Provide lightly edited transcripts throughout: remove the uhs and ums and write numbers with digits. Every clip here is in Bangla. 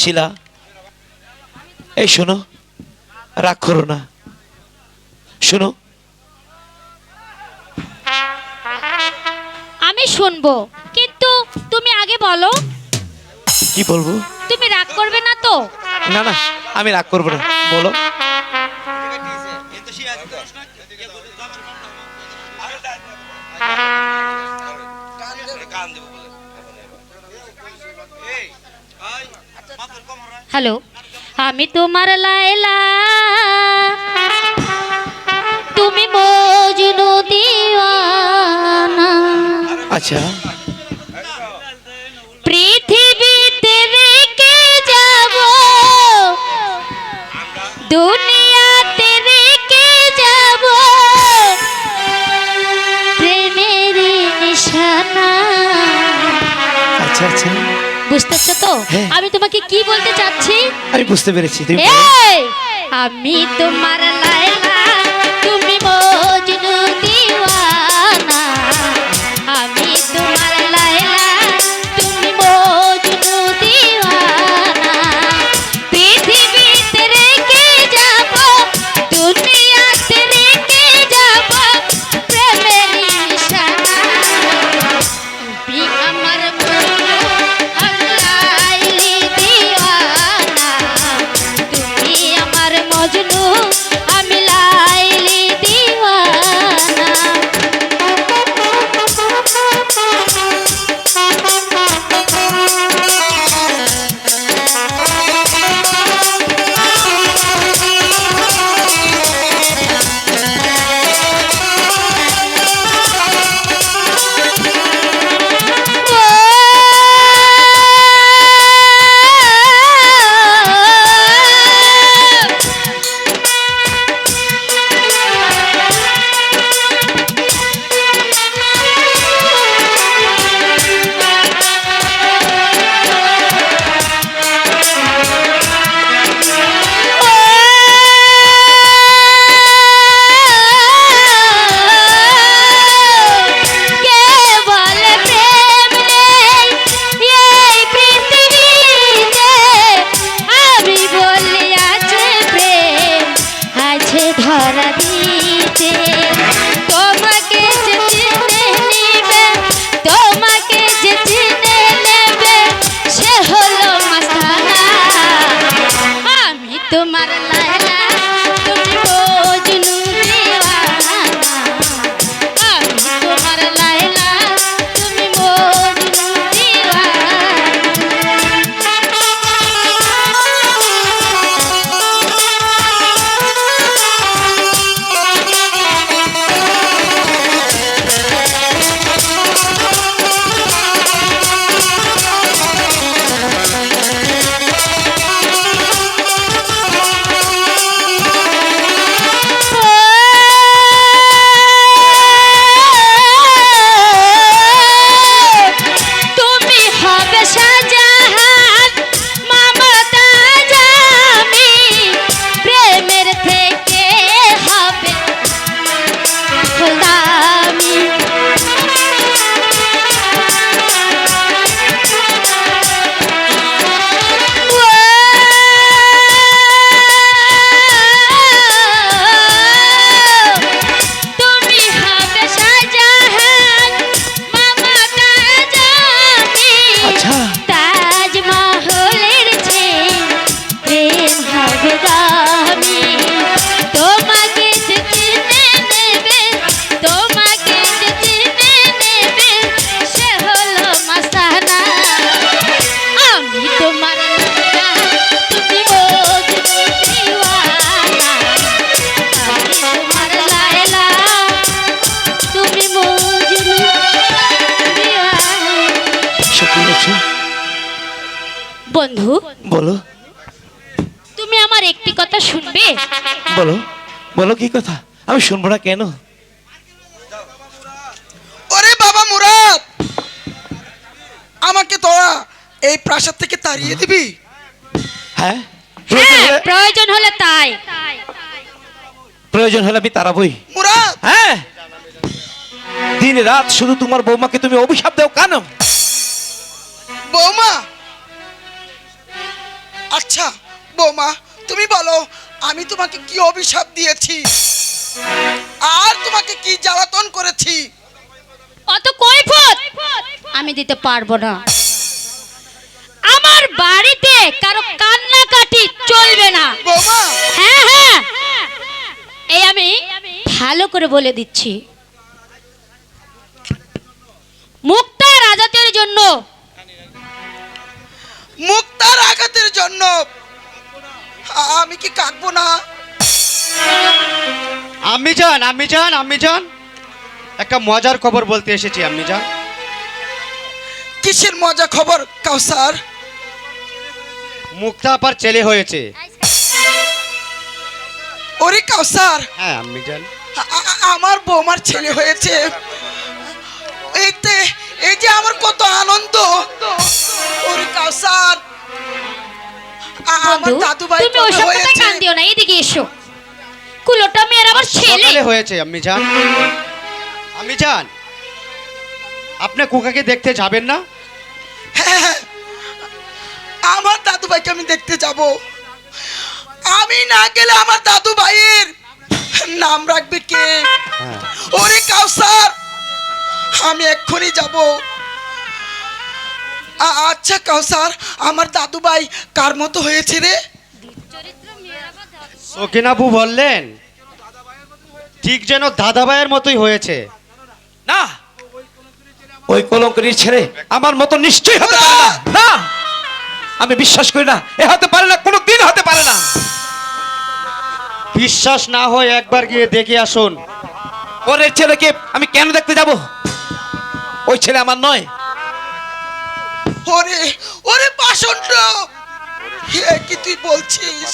শিলা, এই শোনো, রাগ করো না, শোনো। আমি শুনবো, কিন্তু তুমি আগে বলো। কি বলবো? তুমি রাগ করবে না তো? না না, আমি রাগ করবো না, বলো। হ্যালো, আমি তোমার লায়লা, তুমি মজনু দিওয়ানা। আচ্ছা, পৃথিবীতে রেখে যাব, দুনিয়াতে রেখে যাব, প্রেমের নিশানা। আচ্ছা আচ্ছা, বুঝতেছো তো হ্যাঁ। আমি তোমাকে কি বলতে চাচ্ছি? আমি বুঝতে পেরেছি, তুমি বলো। এই, আমি তোমার লায়লা, তুমি মজনু দিওয়ানা। আমি তোমার লায়লা, তুমি মজনু দিওয়ানা। পৃথিবীতে রেখে যাব, দুনিয়াতে রেখে যাব, প্রেমের নিশানা। তুমি আমার মজনু, আমি লাইলি দিওয়ানা। তুমি আমার মজনু, আমি লাইলি দিওয়ানা। কে বলে প্রেম নেই এই পৃথিবীতে? আমি বলি আছে প্রেম, আছে ধরা দিতে। তোমাকে যে চিনে নিবে, তোমাকে যে চিনে নেবে, সে হলো মাস্তানা। আমি তোমার লায়লা, তুমি মজনু দিওয়ানা। আমি তোমার লায়লা, তুমি মজনু দিওয়ানা। তুমি হবে শাহজাহান, মমতাজ আমি, প্রেমের থেকে হবে গোলামি। তুমি হবে শাহজাহান, মমতাজ আমি, আচ্ছা, তাজমহলের চেয়ে প্রেম হবে দামি। তোমাকে যে চিনে নেবে, তোমাকে যে চিনে নেবে, সে হলো মাস্তানা। আমি তোমার লায়লা, তুমি মজনু দিওয়ানা। আমি তোমার লায়লা, তুমি মজনু দিওয়ানা। সত্যি বলছো? বন্ধু, বলো তুমি আমার একটি কথা শুনবে? বলো বলো, কি কথা? আমি শুনবো না কেন? ওরে বাবা মুরাদ, আমাকে তোরা এই প্রাসাদ থেকে তাড়িয়ে দিবি? হ্যাঁ, হ্যাঁ, প্রয়োজন হলে তাই। প্রয়োজন হলে আমি তাড়াবই। মুরাদ, হ্যাঁ, দিন রাত শুধু তোমার বৌমাকে তুমি অভিশাপ দাও কেন? বৌমা আচ্ছা বৌমা, তুমি বলো আমি তোমাকে কি অভিশাপ দিয়েছি আর তোমাকে কি জ্বালাতন করেছি? অত কৈফত আমি দিতে পারবো না। আমার বাড়িতে কারো কান্নাকাটি চলবে না। বৌমা, হ্যাঁ হ্যাঁ, এই আমি ভালো করে বলে দিচ্ছি, মুক্তার আজাতের জন্য মুক্তার আঘাতের জন্য আমি কি কাঁদবো না? আম্মি জান একটা মজার খবর বলতে এসেছি আম্মি জান। কিসের মজা খবর কাউসার? মুক্তা আপার ছেলে হয়েছে। ওরে কাউসার, হ্যাঁ আম্মি জান। আমার বৌমার ছেলে হয়েছে। এই যে আমার কত আনন্দ। ওরে কাউসার, আমার বন্ধু, দাদু ভাই তুমি ওসব কথা কান দিও না, এদিকে এসো। কুলোটা মেয়ের আবার ছেলে। সকালে হয়েছে আম্মি জান। আম্মি জান, আপনি কুকাকে দেখতে যাবেন না? হ্যাঁ, আমার দাদু ভাইকে আমি দেখতে যাব। আমি না গেলে আমার দাদু ভাইয়ের নাম রাখবে কে? হ্যাঁ। ওরে কাউসার, আমি এক্ষুনি যাব। আচ্ছা কাউসার, আমার দাদু ভাই কার মতো হয়েছে রে? সকিনাবু বললেন ঠিক যেন দাদা ভাইয়ের মতোই হয়েছে। না, ওই কলঙ্করীর ছেলে আমার মতো নিশ্চয়ই হতে পারে না। না, আমি বিশ্বাস করি না, এ হতে পারে না, কোনো দিন হতে পারে না। বিশ্বাস না হয় একবার গিয়ে দেখে আসুন। ওর ছেলেকে আমি কেন দেখতে যাব? ওই ছেলে আমার নয়। ওরে ওরে পাষণ্ড, এ কি তুই বলছিস?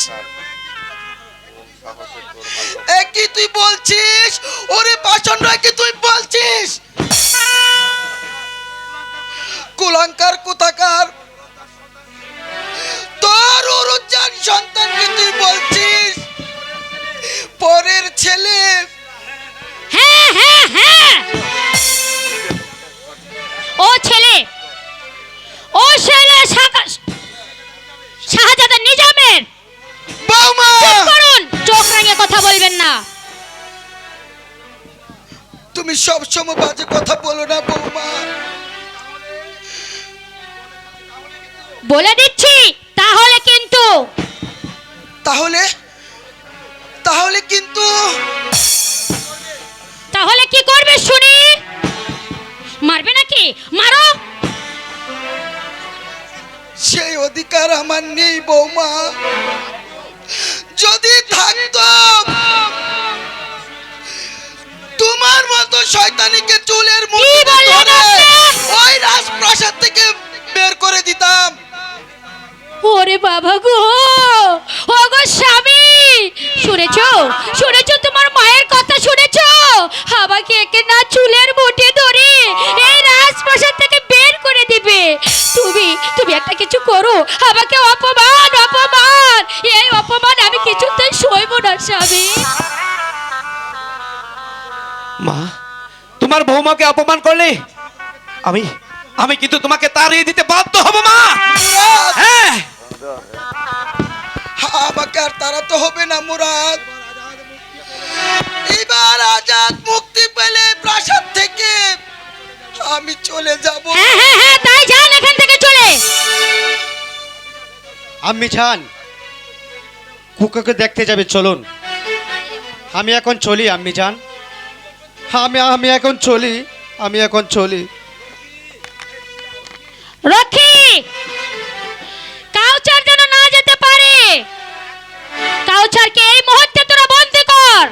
এ কি তুই বলছিস? ওরে পাষণ্ড, এ কি তুই বলছিস? কুলাঙ্কার কোথাকার, তোর উরুজ্জান সন্তানকে তুই বলছিস পরের ছেলে? হ্যাঁ হ্যাঁ হ্যাঁ, ও ছেলে শাহজাদা নিজামের। বৌমা, চুপ করুন, চোখ রাঙিয়ে কথা বলবেন না। তুমি সব সময় বাজে কথা বলো না বৌমা। বলে দিচ্ছি, তাহলে কিন্তু তাহলে তাহলে কিন্তু তাহলে কি করবে শুনি? মারবে নাকি? মারো। সেই অধিকার আমার নেই বৌমা। যদি থাকতো, তোমার মতো শয়তানিকে চুলের মুঠি কি বললেন ধরে আপনি? ওই রাজপ্রাসাদ থেকে বের করে দিতাম। ওরে বাবা গো, ও গো স্বামী, শুনেছো শুনেছো, তোমার মায়ের কথা শুনেছো? আমাকে একে না চুলের মুঠি ধরে এই রাজপ্রাসাদ থেকে বের করে দিবে। তুমি তুমি একটা কিছু করো, আমাকে অপমান অপমান, এই অপমান আমি কিছুতেই সইব না স্বামী। মা, তোমার বৌমাকে অপমান করলে আমি আমি কিন্তু তোমাকে তাড়িয়ে দিতে বাধ্য হব মা। হ্যাঁ, আমাকে আর তাড়াতে হবে না মুরাদ। এবার আজাদ মুক্তি পেলে প্রাসাদ থেকে আমি চলে যাব। হ্যাঁ হ্যাঁ হ্যাঁ, তাই যান এখান থেকে চলে। আম্মি জান, কুকাকে দেখতে যাবে, চলুন। আমি এখন চলি আম্মি জান। আমি এখন চলি, আমি এখন চলি। রক্ষী, কাউচার যেন না যেতে পারে। কাউচারকে এই মুহূর্তে তোরা বন্দি কর।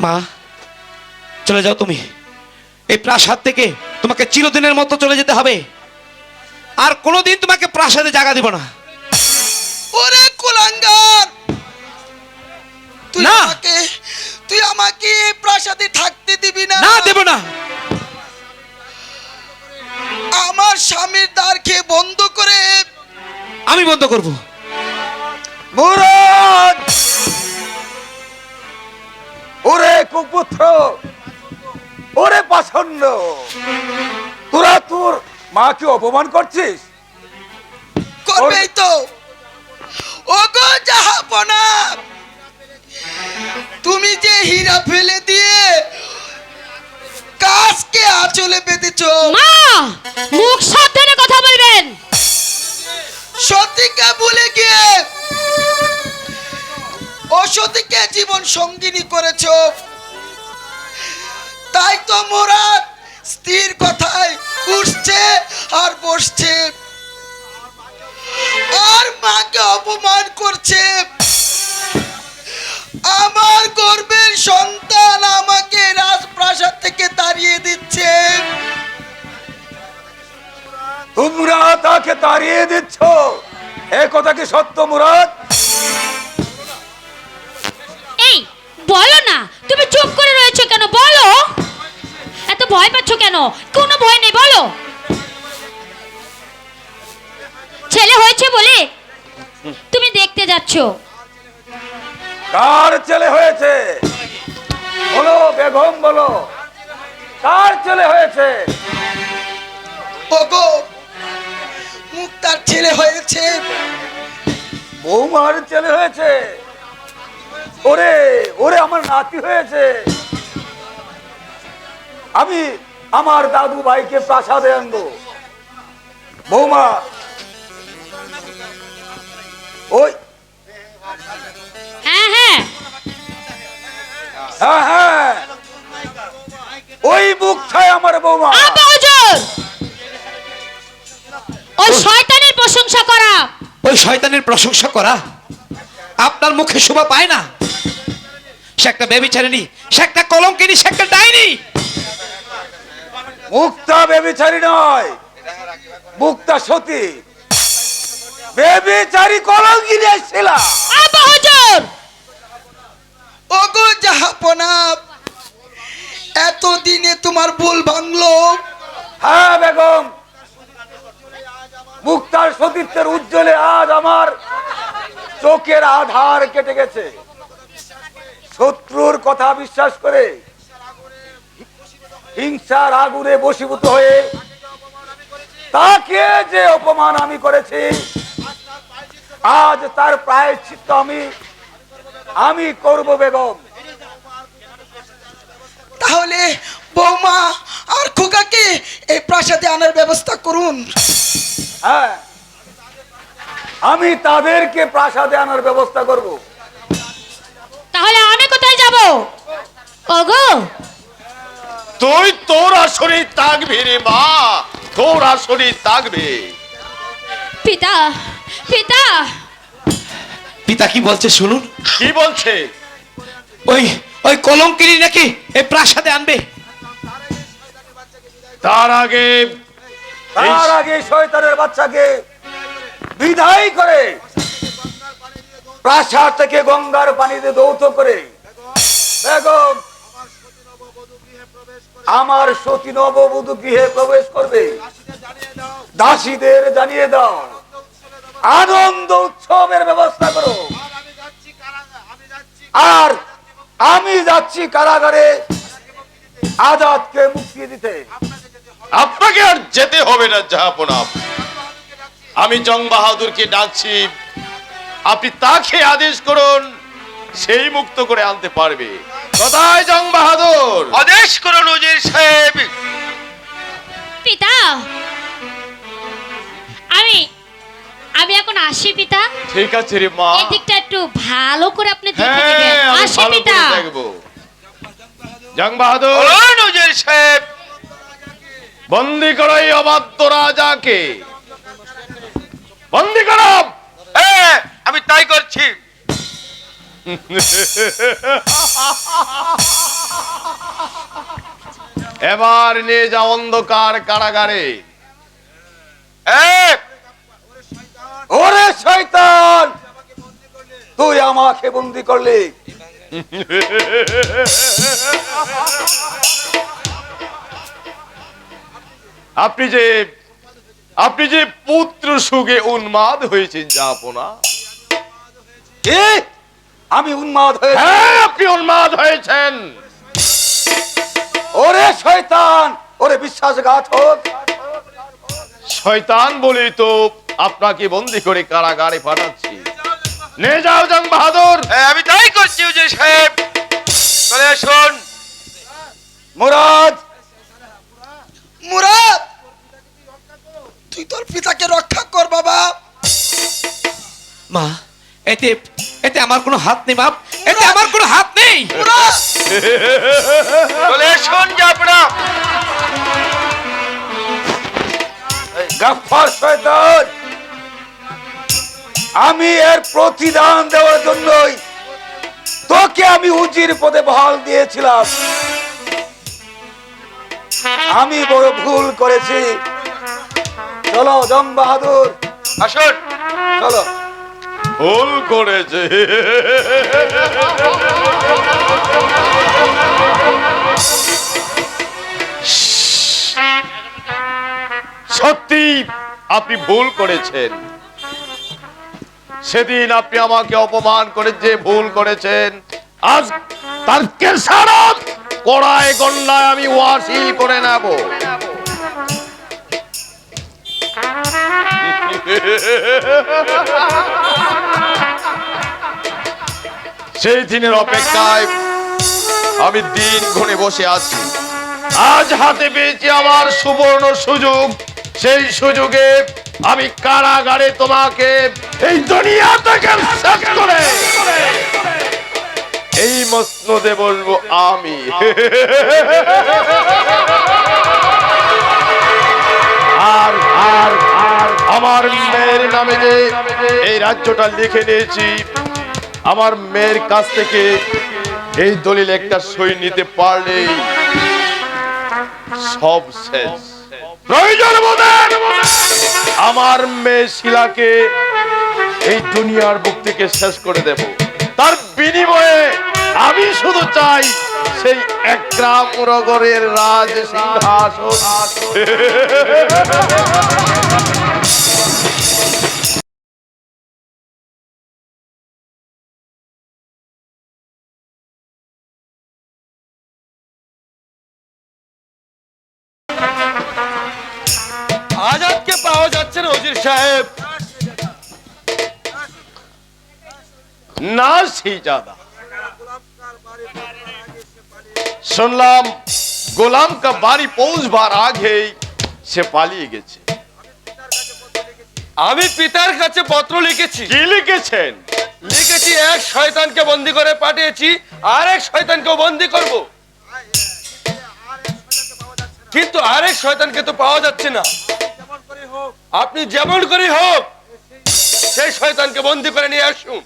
মা, চলে যাও তুমি। এই প্রাসাদ থেকে তোমাকে চিরদিনের মতো চলে যেতে হবে। আর কোনোদিন তোমাকে প্রাসাদে জায়গা দিব না। ওরে কুলাঙ্গার, না। তুই আমাকে এই প্রাসাদে থাকতে দিবি না? না, দেব না। আমার স্বামীর দ্বার খেয়ে বন্ধ করে আমি বন্ধ করব। মুরাদ, ওরে কুপুত্র, ওরে পাষণ্ড, তোরা তোর মাকে অপমান করছিস? করবেই তো। ওগো জাহাপনা, তুমি যে হীরা ফেলে দিয়ে কাজকে আঁচলে বেঁধেছো, মা, মুখ সাবধানে কথা বলবেন। সতীকে ভুলে গিয়ে অসতীকে জীবন সঙ্গিনী করেছো। তাই তো মুরাদ স্ত্রীর কথায় উঠছে আর বসছে, আর মাকে অপমান করছে। আমার গর্বের সন্তান আমাকে রাজপ্রাসাদ থেকে তাড়িয়ে দিচ্ছে। তোমরা তাকে তাড়িয়ে দিচ্ছ, এ কথা কি সত্য মুরাদ? এই বলো না, তুমি চুপ করে রয়েছো কেন? বলো, এত ভয় পাচ্ছ কেন? কোনো ভয় নেই, বলো। ছেলে হয়েছে বলে তুমি দেখতে যাচ্ছ। কার ছেলে হয়েছে বলো বেগম, বলো কার ছেলে হয়েছে? ওগো, মুক্তার ছেলে হয়েছে। বৌমার ছেলে হয়েছে? ওরে ওরে আমার নাতি হয়েছে। আমি আমার দাদু ভাইকে প্রাসাদে আনবো। বৌমা, ওই হ্যাঁ হ্যাঁ, হ্যাঁ হ্যাঁ, ওই মুখ ছায় আমার বৌমা। আব্বা হুজুর, ওই শয়তানের প্রশংসা করা। ওই শয়তানের প্রশংসা করা আপনার মুখে শোভা পায় না। সে একটা ব্যভিচারিণী, সে একটা কলঙ্কিনী, সে একটা ডাইনি। মুক্তা বেবিচারী নয়, মুক্তা সতী। বেবিচারী কলঙ্কিনী এসেছিল। আব্বা হুজুর, ওগো জাহাপনা, এতদিনে তোমার ভুল ভাঙলো। হ্যাঁ বেগম, মুক্তার সতীত্বের উজ্জ্বলে আজ আমার চোখের আধার কেটে গেছে। শত্রুর কথা বিশ্বাস করে হিংসার আগুনে বশীভূত হয়ে তাকে যে অপমান আমি করেছি, আজ তার প্রায়শ্চিত্ত আমি করব বেগম। তাহলে বৌমা আর খোকাকে এই প্রাসাদে আনার ব্যবস্থা করুন। হ্যাঁ, আমি তাদেরকে প্রাসাদে আনার ব্যবস্থা করব। তাহলে আমি কোথায় যাব? ওগো, তুই তোর আসরে থাকবি রে মা, তোর আসরে থাকবি। পিতা, পিতা, পিতা কি বলছে শুনুন। কি বলছে? ওই ওই কলঙ্কিনী নাকি এই প্রাসাদে আনবে। তার আগে তার আগে শয়তানের বাচ্চাকে বিদায় করে প্রাসাদ থেকে গঙ্গার পানিতে দৌত করে বেগম আমার সতী নববধূ গৃহে প্রবেশ করবে। দাসীদের জানিয়ে দাও, আনন্দ উৎসবের ব্যবস্থা করো। আর আমি যাচ্ছি কারাগারে আজাদকে মুক্তি দিতে। আপনাকে আর যেতে হবে না জাহাপনা, আমি জং বাহাদুরকে ডাকছি। আপনি তাকে আদেশ করুন, সেই মুক্ত করে আনতে পারবে। কোথায় জং বাহাদুর? আদেশ করুন উজির সাহেব। পিতা, আমি এখন আসি পিতা। ঠিক আছে রে মা। এই দিকটা একটু ভালো করে আপনি দেখে হ্যাঁ, নেবেন। আমি আসি ভালো পিতা। করে দেখবো। জং বাহাদুর, বলুন উজির সাহেব। বন্দি করো এই অবাধ্য রাজাকে, বন্দি করো। হ্যাঁ, আমি তাই করছি। এবার নিয়ে যা অন্ধকার কারাগারে। হ্যাঁ, ওরে শয়তান, তুই আমাকে বন্দি করলি। আপনি যে পুত্র সুখে উন্মাদ হয়েছেন জাহাপনা। কি? আমি উন্মাদ হয়েছি? হ্যাঁ, আপনি উন্মাদ হয়েছেন। ওরে শয়তান, ওরে বিশ্বাসঘাতক, শয়তান বলি তো আপনাকে বন্দি করে কারাগারে পাঠাচ্ছি। নিয়ে যাও জং বাহাদুর। আমি তাই করছি উজির সাহেব। চলে আসুন। মুরাদ, মুরাদ, তুই তোর পিতাকে রক্ষা কর বাবা। মা, এতে এতে আমার কোনো হাত নেই বাপ, এতে আমার কোনো হাত নেই। মুরাদ, চলে আসুন জাফরা। গাফফার শয়তান, আমি এর প্রতিদান দেওয়ার জন্যই তোকে আমি উজির পদে বহাল দিয়েছিলাম। আমি বড় ভুল করেছি। চলো জং বাহাদুর, আসুন। চলো। ভুল করেছে। সত্যি আপনি ভুল করেছেন। সেদিন আপনি আমাকে অপমান করে যে ভুল করেছেন, আজ তার কেসারত কড়ায় গন্ডায় আমি ওয়াসিল করে নেব। সেই দিনের অপেক্ষায় আমি দিন গুনে বসে আছি। আজ হাতে পেয়েছি আমার সুবর্ণ সুযোগ। সেই সুযোগে আমি কারাগারে তোমাকে এই দুনিয়া থেকে শেষ করে এই মসনদে বলবো আমি। আর আর আর আমার মেয়ের নামে যে এই রাজ্যটা লিখে নিয়েছি, আমার মেয়ের কাছ থেকে এই দলিল একটা সই নিতে পারলেই সব শেষ। প্রয়োজন বোধে আমার মেয়ে শিলাকে এই দুনিয়ার বুক থেকে শেষ করে দেব। তার বিনিময়ে আমি শুধু চাই সেই একরামনগরের রাজ সিংহাসন। আজাদকে পাওয়া যাচ্ছে না উজির সাহেব। না শিজাদা, শুনলাম গোলাম কা বাড়ি পৌঁছবার আগেই সে পালিয়ে গেছে। আমি পিতার কাছে পত্র লিখেছি। কি লিখেছেন? লিখেছি এক শয়তানকে বন্দি করে পাঠিয়েছি, আর এক শয়তানকেও বন্দি করব। কিন্তু আরেক শয়তানকে তো পাওয়া যাচ্ছে না। আপনি যেমন করে হোক সেই শয়তানকে বন্দি করে নিয়ে আসুন।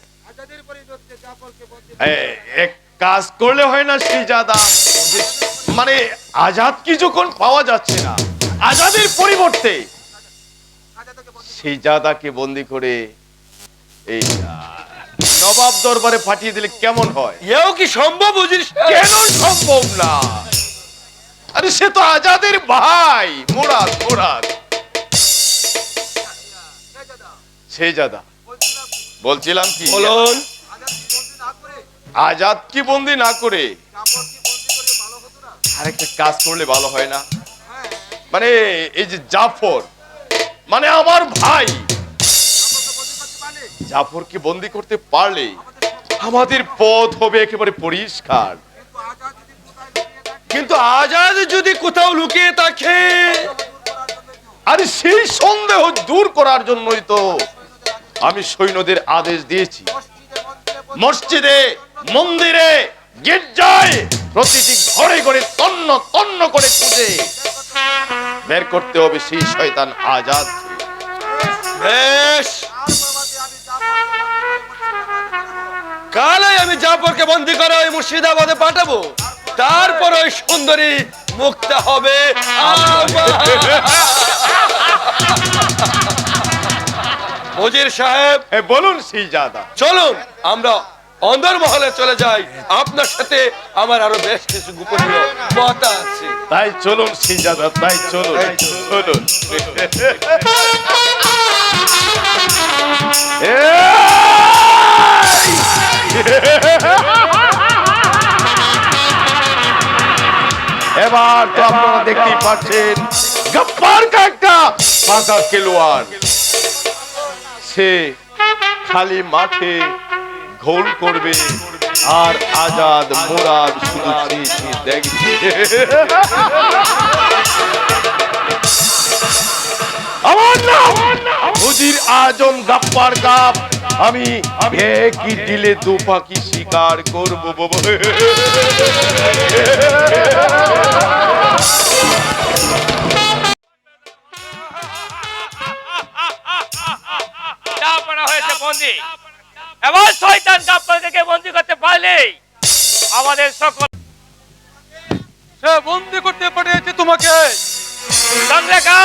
এক কাজ করলে হয় না শিজাদা? মানে আজাদ কি যখন পাওয়া যাচ্ছে না, আজাদের পরিবর্তে শিজাদাকে বন্দি করে এই নবাব দরবারে পাঠিয়ে দিলে কেমন হয়? এও কি সম্ভব উজির সাহেব? কেন সম্ভব না? আরে সে তো আজাদের ভাই মুরাদ। মুরাদ শেজাদা, বলছিলাম কি, বলুন। আজাদ কি বন্দি না করে আরেকটা কাজ করলে ভালো হয় না? মানে এই যে জাফর, মানে আমার ভাই জাফরকে বন্দি করতে পারলে আমাদের পথ হবে একেবারে পরিষ্কার। কিন্তু আজাদ যদি কোথাও লুকিয়ে থাকে, আরে সেই সন্দেহ দূর করার জন্যই তো আমি সৈন্যদের আদেশ দিয়েছি মসজিদে, মন্দিরে, গির্জায়, প্রতিটি ঘরে ঘরে তন্ন তন্ন করে খুঁজে বের করতে হবে সেই শয়তান আজাদ। বেশ, কালই আমি জাফরকে বন্দি করে ওই মুর্শিদাবাদে পাঠাবো। তারপর ওই সুন্দরী মুক্তা হবে। উজির সাহেব, বলুন শিজাদা। চলুন আমরা অন্দর মহলে চলে যাই। আপনার সাথে আমার আরো বেশ কিছু গোপনীয় কথা আছে। তাই চলুন শিজাদা, তাই চলুন, চলুন। এবার তো আপনারা দেখতেই পাচ্ছেন গফফার কা একটা ফাঁকা খেলোয়াড়, সে খালি মাঠে গোল করবে আর আজাদ মোরাদ শুধু চেয়ে দেখবে। আমার নাম উজির আজম গাপ্পার কাপ। আমি একই ডিলে দু পাখি শিকার করবো বাবা। চাপানো হয়েছে বন্দি, এবার শয়তান গাপ্পারকে বন্দি করতে পারলে আমাদের সকল। সে বন্দি করতে পাঠিয়েছে তোমাকে। চন্দ্রেখা,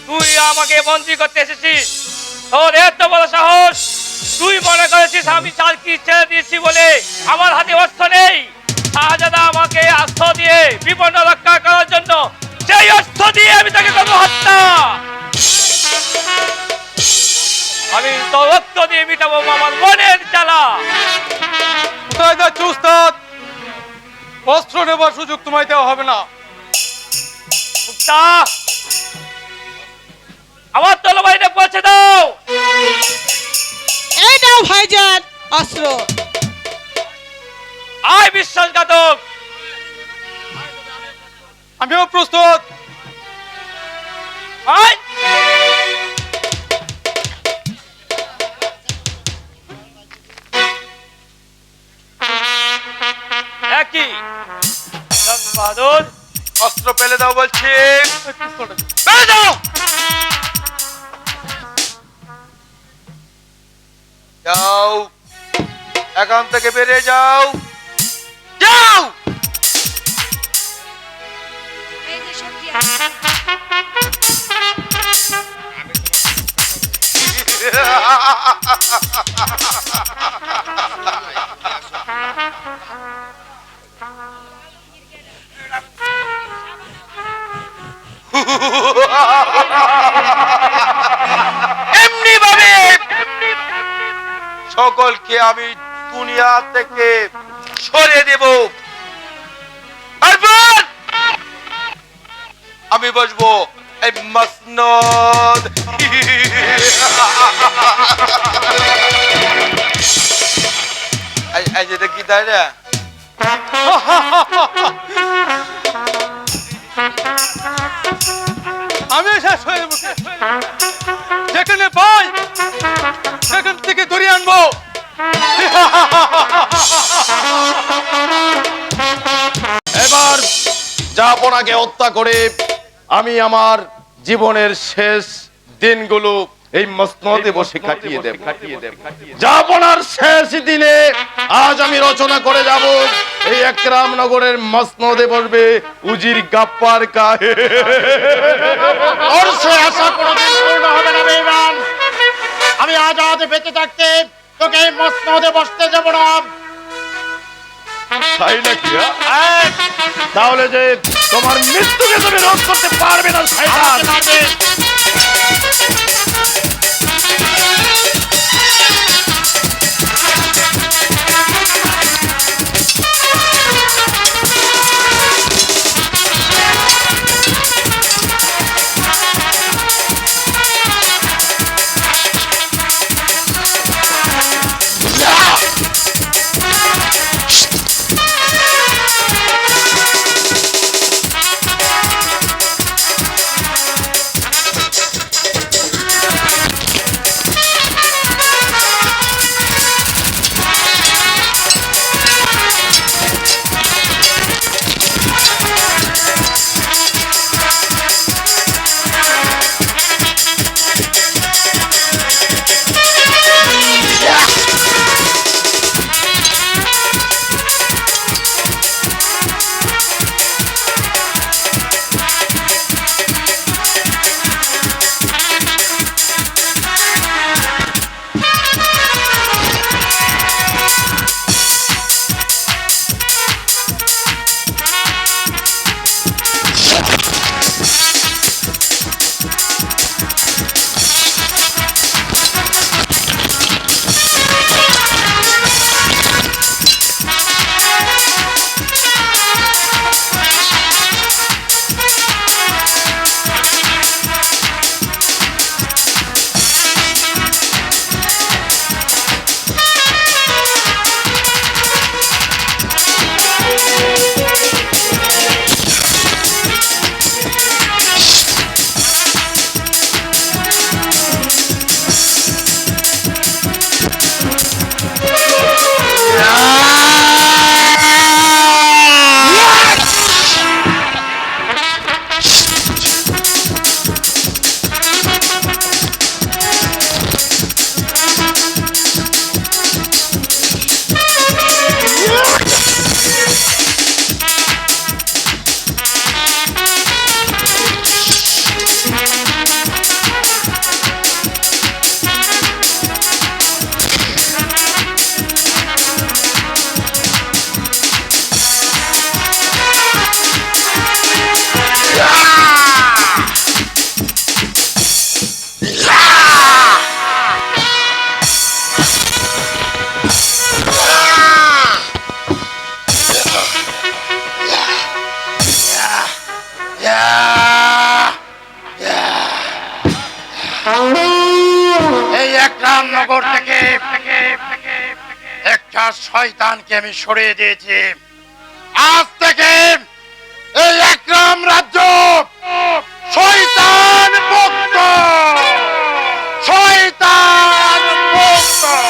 তুই আমাকে বন্দি করতে এসেছিস, তোর এত বড় সাহস! তুই মনে করেছিস আমি চালকি ছেড়ে দিয়েছি বলে আমার হাতে অস্ত্র নেই? শাহজাদা আমাকে অস্ত্র দিয়ে বিপন্ন রক্ষা করার জন্য, সেই অস্ত্র দিয়ে আমি তাকে করবো হত্যা। আমি তো রক্ত দিয়ে মিটাবো আমার মনের জ্বালা। কোথায় যাচ্ছ উস্তাদ? অস্ত্র নেবার সুযোগ তোমায় দেওয়া হবে না। মুক্তা, আমার তরবারিটা পৌঁছে দাও। এই নাও ভাইজান অস্ত্র। আয় বিশ্বাসঘাতক! আমিও প্রস্তুত। আয়! একই বাহাদুর, অস্ত্র ফেলে দাও বলছি। ফেলে দাও। যাও, এখান থেকে বেরিয়ে যাও। যাও। এমনি ভাবে সকলকে আমি দুনিয়া থেকে সরিয়ে দেব। তারপর আমি বসবো এই মসনদ। এই যেটা কি তাই না? আমি শেষ হয়ে যাবো। যেখানে পাই সেখান থেকে ধরিয়ে আনবো। এবার জাহাপনাকে হত্যা করে আমি আমার জীবনের শেষ দিনগুলো এই মসনদে বসে কাটিয়ে দেব। জাহাপনার শেষ দিনে আজ আমি রচনা করে যাব, এই একরাম নগরের মসনদে বসবে উজির গাপ্পার কাহে। ওর সে আশা কোনোদিন পূর্ণ হবে না বেঈমান। আমি আজাদ বেঁচে থাকতে তোকে এই মসনদে বসতে দেব না। তাই নাকি? হ্যাঁ? তাহলে যে তোমার মৃত্যুকে তুমি রোধ করতে পারবে না শয়তান। আমাকে মারবে। এই একরাম নগর থেকে একটা শয়তানকে আমি সরিয়ে দিয়েছি। আজ থেকে